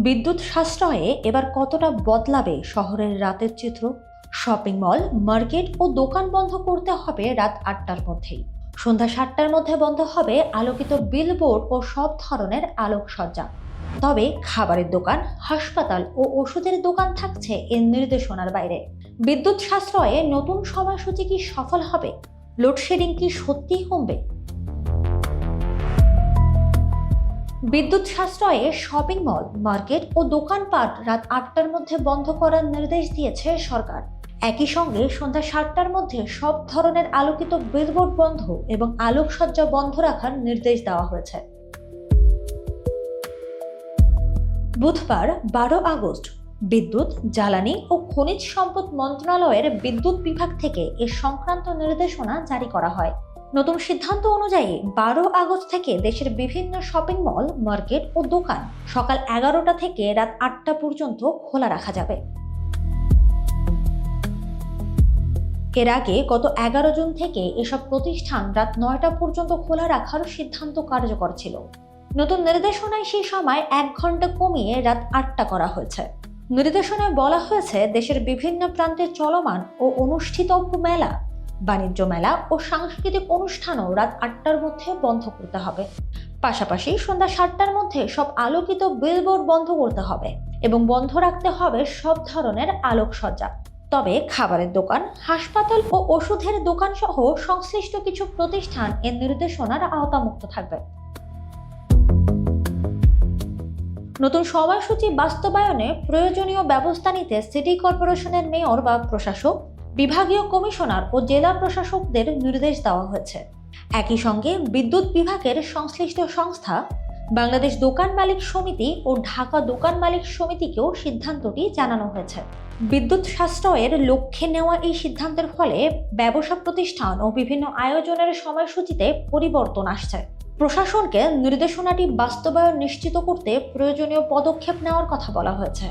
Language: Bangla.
বিদ্যুৎ সাশ্রয়ে এবার কতটা বদলাবে শহরের রাতের চিত্র? শপিং মল, মার্কেট ও দোকান বন্ধ করতে হবে রাত ৮টার মধ্যেই। সন্ধ্যা ৭টার মধ্যে বন্ধ হবে আলোকিত বিলবোর্ড ও সব ধরনের আলোকসজ্জা। তবে খাবারের দোকান, হাসপাতাল ও ওষুধের দোকান থাকছে এর নির্দেশনার বাইরে। বিদ্যুৎ সাশ্রয়ে নতুন সময়সূচি কি সফল হবে? লোডশেডিং কি সত্যিই কমবে? বিদ্যুৎ সাশ্রয়ে শপিং মল, মার্কেট ও দোকানপাট রাত ৮টার মধ্যে বন্ধ করার নির্দেশ দিয়েছে সরকার। একই সঙ্গে সন্ধ্যা ৭টার মধ্যে সব ধরনের আলোকিত বিলবোর্ড বন্ধ এবং আলোকসজ্জা বন্ধ রাখার নির্দেশ দেওয়া হয়েছে। বুধবার ১২ আগস্ট বিদ্যুৎ, জ্বালানি ও খনিজ সম্পদ মন্ত্রণালয়ের বিদ্যুৎ বিভাগ থেকে এ সংক্রান্ত নির্দেশনা জারি করা হয়। নতুন সিদ্ধান্ত অনুযায়ী ১২ আগস্ট থেকে দেশের বিভিন্ন শপিং মল, মার্কেট ও দোকান সকাল ১১টা থেকে রাত ৮টা পর্যন্ত খোলা রাখা যাবে। এর আগে গত ১১ জুন থেকে এসব প্রতিষ্ঠান রাত ৯টা পর্যন্ত খোলা রাখার সিদ্ধান্ত কার্যকর ছিল। নতুন নির্দেশনায় সেই সময় ১ ঘন্টা কমিয়ে রাত ৮টা করা হয়েছে। নির্দেশনায় বলা হয়েছে, দেশের বিভিন্ন প্রান্তে চলমান ও অনুষ্ঠিতব্য মেলা, বাণিজ্য মেলা ও সাংস্কৃতিক অনুষ্ঠানও রাত ৮টার মধ্যে বন্ধ করতে হবে। পাশাপাশি সন্ধ্যা ৭টার মধ্যে সব আলোকিত বিলবোর্ড বন্ধ করতে হবে এবং বন্ধ রাখতে হবে সব ধরনের আলোকসজ্জা। তবে খাবারের দোকান, হাসপাতাল ও ওষুধের দোকান সহ সংশ্লিষ্ট কিছু প্রতিষ্ঠান এর নির্দেশনার আওতামুক্ত থাকবে। নতুন সময়সূচি বাস্তবায়নে প্রয়োজনীয় ব্যবস্থা নিতে সিটি কর্পোরেশনের মেয়র বা প্রশাসক, বিভাগীয় কমিশনার ও জেলা প্রশাসকদের নির্দেশ দেওয়া হয়েছে। একই সঙ্গে বিদ্যুৎ বিভাগের সংশ্লিষ্ট সংস্থা, বাংলাদেশ দোকান মালিক সমিতি ও ঢাকা দোকান মালিক সমিতিকেও সিদ্ধান্তটি জানানো হয়েছে। বিদ্যুৎ সাশ্রয়ের লক্ষ্যে নেওয়া এই সিদ্ধান্তের ফলে ব্যবসা প্রতিষ্ঠান ও বিভিন্ন আয়োজনের সময়সূচিতে পরিবর্তন আসছে। প্রশাসনকে নির্দেশনাটি বাস্তবায়ন নিশ্চিত করতে প্রয়োজনীয় পদক্ষেপ নেওয়ার কথা বলা হয়েছে।